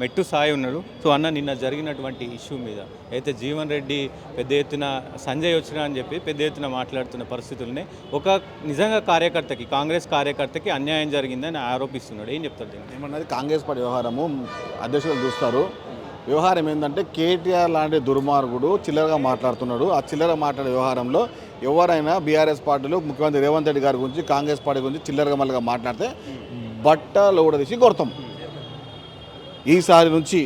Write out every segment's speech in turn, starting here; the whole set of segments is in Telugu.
మెట్టు సాయి ఉన్నాడు. సో అన్న నిన్న జరిగినటువంటి ఇష్యూ మీద అయితే జీవన్ రెడ్డి పెద్ద ఎత్తున సంజయ్ వచ్చినా అని చెప్పి పెద్ద ఎత్తున మాట్లాడుతున్న పరిస్థితుల్ని ఒక నిజంగా కార్యకర్తకి కాంగ్రెస్ కార్యకర్తకి అన్యాయం జరిగిందని ఆరోపిస్తున్నాడు. ఏం చెప్తారు దీన్ని? ఏమన్నది కాంగ్రెస్ పార్టీ వ్యవహారము అధ్యక్షులు చూస్తారు. వ్యవహారం ఏంటంటే కేటీఆర్ లాంటి దుర్మార్గుడు చిల్లరగా మాట్లాడుతున్నాడు. ఆ చిల్లర మాట్లాడే వ్యవహారంలో ఎవరైనా బీఆర్ఎస్ పార్టీలో ముఖ్యమంత్రి రేవంత్ రెడ్డి గారి గురించి కాంగ్రెస్ పార్టీ గురించి చిల్లరగా మళ్ళీ మాట్లాడితే బట్టలు ఊడదీసి కొడతాం. ఈసారి నుంచి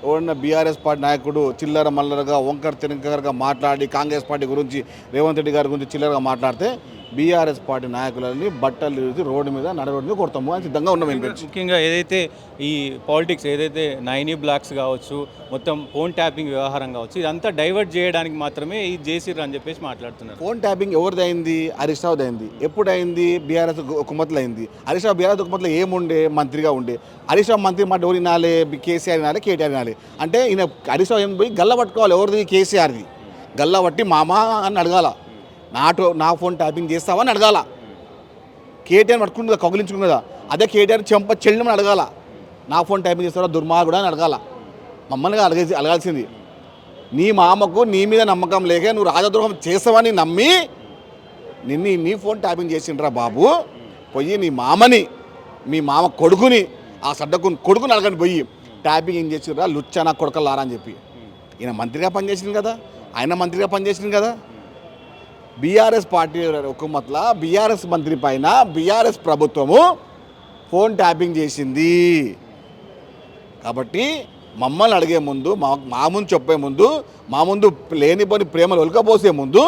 ఎవరన్నా బీఆర్ఎస్ పార్టీ నాయకుడు చిల్లర మల్లరగా వంకర తిరంకరగా మాట్లాడి కాంగ్రెస్ పార్టీ గురించి రేవంత్ రెడ్డి గారి గురించి చిల్లరగా మాట్లాడితే బీఆర్ఎస్ పార్టీ నాయకులని బట్టలు తీసి రోడ్డు మీద నడరోడ్డు మీద కొడతాము అని సిద్ధంగా ఉన్నాం. ముఖ్యంగా ఏదైతే ఈ పాలిటిక్స్ ఏదైతే 9 బ్లాక్స్ కావచ్చు, మొత్తం ఫోన్ ట్యాపింగ్ వ్యవహారం కావచ్చు, ఇదంతా డైవర్ట్ చేయడానికి మాత్రమే ఇది చేసిర్రు అని చెప్పేసి మాట్లాడుతున్నారు. ఫోన్ ట్యాపింగ్ ఎవరిది అయింది? హరీష్ రావుది అయింది. ఎప్పుడు అయింది? బీఆర్ఎస్ హుకుమత్లో అయింది. హరీష్ రావు బీఆర్ఎస్ హుకుమత్లో ఏముండే? మంత్రిగా ఉండే. హరీష్ రావు మంత్రి మాట ఎవరు వినాలి? కేసీఆర్ వినాలి, కేటీఆర్ వినాలి. అంటే ఈయన హరీష్ రావు ఏం పోయి గల్ల పట్టుకోవాలి. ఎవరిది? కేసీఆర్ది. గల్ల పట్టి మామా అని అడగాల. నా ఫోన్ ట్యాపింగ్ చేస్తావా అని అడగాల. కేటీఆర్ పట్టుకుంటుందా? కౌగిలించుకుంటుందా? అదే కేటీఆర్ చెంప చెల్లెమని అడగాల. నా ఫోన్ ట్యాపింగ్ చేస్తావా దుర్మార్గుడు అని అడగాల. మమ్మల్ని అడగాల్సింది. నీ మామకు నీ మీద నమ్మకం లేక నువ్వు రాజద్రోహం చేస్తావని నమ్మి నీ ఫోన్ ట్యాపింగ్ చేసిండ్రా బాబు. పోయి నీ మామని, మీ మామ కొడుకుని, ఆ కొడుకుని అడగని పోయి ట్యాపింగ్ ఏం చేసిండ్రా లుచ్చనా కొడకలారా అని చెప్పి. ఈయన మంత్రిగా పనిచేసింది కదా, ఆయన మంత్రిగా పనిచేసింది కదా. బీఆర్ఎస్ పార్టీ హుకుమత్లా బీఆర్ఎస్ మంత్రి పైన బీఆర్ఎస్ ప్రభుత్వము ఫోన్ ట్యాపింగ్ చేసింది. కాబట్టి మమ్మల్ని అడిగే ముందు, మా ముందు చెప్పే ముందు, మా ముందు లేనిపోని ప్రేమలు ఒలకపోసే ముందు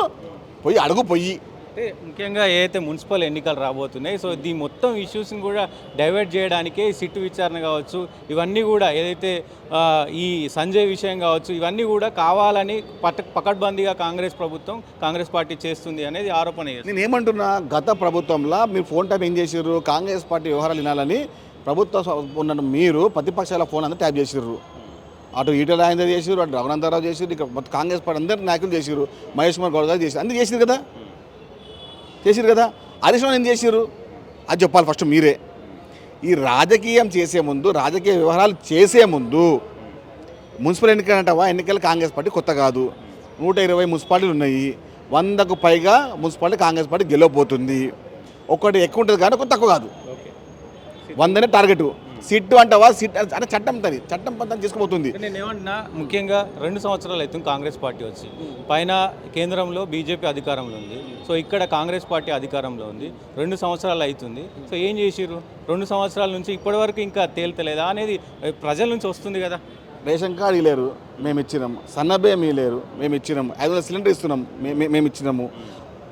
పోయి అడుగు పోయి. అంటే ముఖ్యంగా ఏదైతే మున్సిపల్ ఎన్నికలు రాబోతున్నాయి, సో ఈ మొత్తం ఇష్యూస్ని కూడా డైవర్ట్ చేయడానికే సిట్టు విచారణ కావచ్చు, ఇవన్నీ కూడా ఏదైతే ఈ సంజయ్ విషయం కావచ్చు, ఇవన్నీ కూడా కావాలని పకడ్బందీగా కాంగ్రెస్ పార్టీ చేస్తుంది అనేది ఆరోపణ. నేను ఏమంటున్నా, గత ప్రభుత్వంలో మీరు ఫోన్ ట్యాప్ ఏం చేసారు? కాంగ్రెస్ పార్టీ వ్యవహారాలు వినాలని ప్రభుత్వం ఉన్న మీరు ప్రతిపక్షాల ఫోన్ అంతా ట్యాప్ చేసారు. అటు ఈటల రాజేందర్ చేసారు, అటు రఘునందరావు చేసారు, ఇక్కడ కాంగ్రెస్ పార్టీ అందరు నాయకులు చేసారు, మహేష్ కుమార్ గౌడ్ గారు చేసారు, అందరూ చేసారు కదా. హరీష్ రావు ఏం చేసారు అది చెప్పాలి ఫస్ట్ మీరే. ఈ రాజకీయం చేసే ముందు, రాజకీయ వ్యవహారాలు చేసే ముందు మున్సిపల్ ఎన్నికలు అంటావా? ఎన్నికలు కాంగ్రెస్ పార్టీ కొత్త కాదు. 120 మున్సిపాలిటీలు ఉన్నాయి. 100కు పైగా మున్సిపాలిటీ కాంగ్రెస్ పార్టీ గెలవబోతుంది. ఒకటి ఎక్కువ ఉంటుంది కానీ ఒకటి తక్కువ కాదు. 100నే టార్గెట్. సిట్టు అంటావా? సిట్ అంటే చట్టం పంతం తీసుకుపోతుంది. నేను ఏమంటున్నా, ముఖ్యంగా 2 సంవత్సరాలు అవుతుంది కాంగ్రెస్ పార్టీ వచ్చి. పైన కేంద్రంలో బీజేపీ అధికారంలో ఉంది, సో ఇక్కడ కాంగ్రెస్ పార్టీ అధికారంలో ఉంది. 2 సంవత్సరాలు అవుతుంది. సో ఏం చేసిర్రు? 2 సంవత్సరాల నుంచి ఇప్పటివరకు ఇంకా తేల్తలేదా అనేది ప్రజల నుంచి వస్తుంది కదా. రేషన్ కార్డు ఇవ్వలేరు, మేము ఇచ్చినాము. సన్నబియ్యం ఇవ్వలేరు, మేము ఇచ్చినాము. 500 సిలిండర్ ఇస్తున్నాం, మేము ఇచ్చినాము.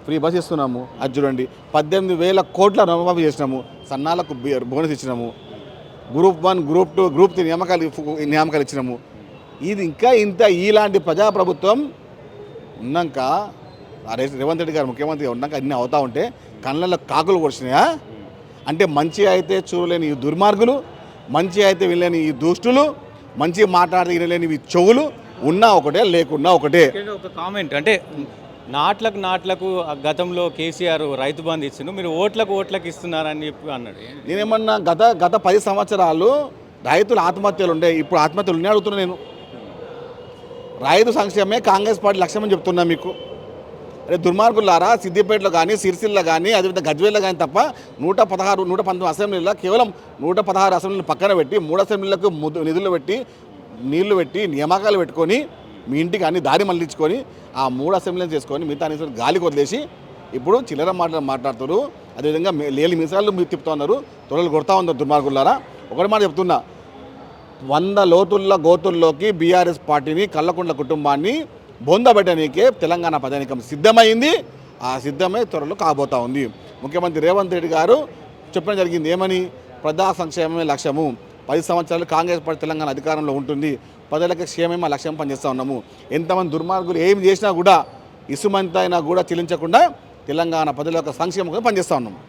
ఫ్రీ బస్ ఇస్తున్నాము. అది చూడండి, 18,000 కోట్ల రుణమాఫీ చేసినాము. సన్నాలకు బోనస్ ఇచ్చినాము. గ్రూప్ 1, గ్రూప్ 2, గ్రూప్ 3 నియామకాలు ఇచ్చినాము. ఇది ఇంకా ఇంత ఇలాంటి ప్రజాప్రభుత్వం ఉన్నాక, రేవంత్ రెడ్డి గారు ముఖ్యమంత్రిగా ఉన్నాక అన్నీ అవుతూ ఉంటే కళ్ళల్లో కాకులు కొడిచినాయా? అంటే మంచి అయితే చూడలేని ఈ దుర్మార్గులు, మంచి అయితే వినలేని ఈ దుష్టులు, మంచి మాట్లాడితే వినలేని ఈ చెవులు ఉన్నా ఒకటే, లేకున్నా ఒకటే. ఒక కామెంట్ అంటే నాట్లకు గతంలో కేసీఆర్ రైతు బంధు ఇచ్చిండు, మీరు ఓట్లకు ఇస్తున్నారని చెప్పి అన్నాడు. నేనేమన్నా గత 10 సంవత్సరాలు రైతులు ఆత్మహత్యలు ఉండే, ఇప్పుడు ఆత్మహత్యలు ఉన్నాయి అడుగుతున్నా నేను. రైతు సంక్షేమమే కాంగ్రెస్ పార్టీ లక్ష్యం అని చెప్తున్నా మీకు. అదే దుర్మార్గులారా, సిద్దిపేటలో కానీ, సిరిసిల్లో కానీ, అదేవిధంగా గజ్వేల్లో కానీ తప్ప 116, 119 అసెంబ్లీలో కేవలం 116 అసెంబ్లీలు పక్కన పెట్టి 3 అసెంబ్లీలకు నిధులు పెట్టి, నీళ్లు పెట్టి, నియామకాలు పెట్టుకొని, మీ ఇంటికి అన్ని దారి మళ్ళించుకొని ఆ 3 అసెంబ్లీలు చేసుకొని మిగతా అన్ని గాలికి వదిలేసి ఇప్పుడు చిల్లర మాట్లాడుతారు. అదేవిధంగా లేని మిసాలు మీరు తిప్పుతూ ఉన్నారు, తొలలు కొడతా ఉన్నారు దుర్మార్గులారా. ఒకటి మాట చెప్తున్నా, 100 లోతుల్లో గోతుల్లోకి బీఆర్ఎస్ పార్టీని, కల్లకుంట్ల కుటుంబాన్ని బొందబెట్టడానికే తెలంగాణ ప్రజానీకం సిద్ధమైంది. ఆ సిద్ధమై త్వరలో కాబోతా ఉంది. ముఖ్యమంత్రి రేవంత్ రెడ్డి గారు చెప్పడం జరిగింది, ఏమని? ప్రజా సంక్షేమమే లక్ష్యము. 10 సంవత్సరాలు కాంగ్రెస్ పార్టీ తెలంగాణ అధికారంలో ఉంటుంది. ప్రజలకు క్షేమమే మా లక్ష్యం పనిచేస్తూ ఉన్నాము. ఎంతమంది దుర్మార్గులు ఏం చేసినా కూడా, ఇసుమంతైనా కూడా చెల్లించకుండా తెలంగాణ ప్రజల యొక్క సంక్షేమం పనిచేస్తూ ఉన్నాము.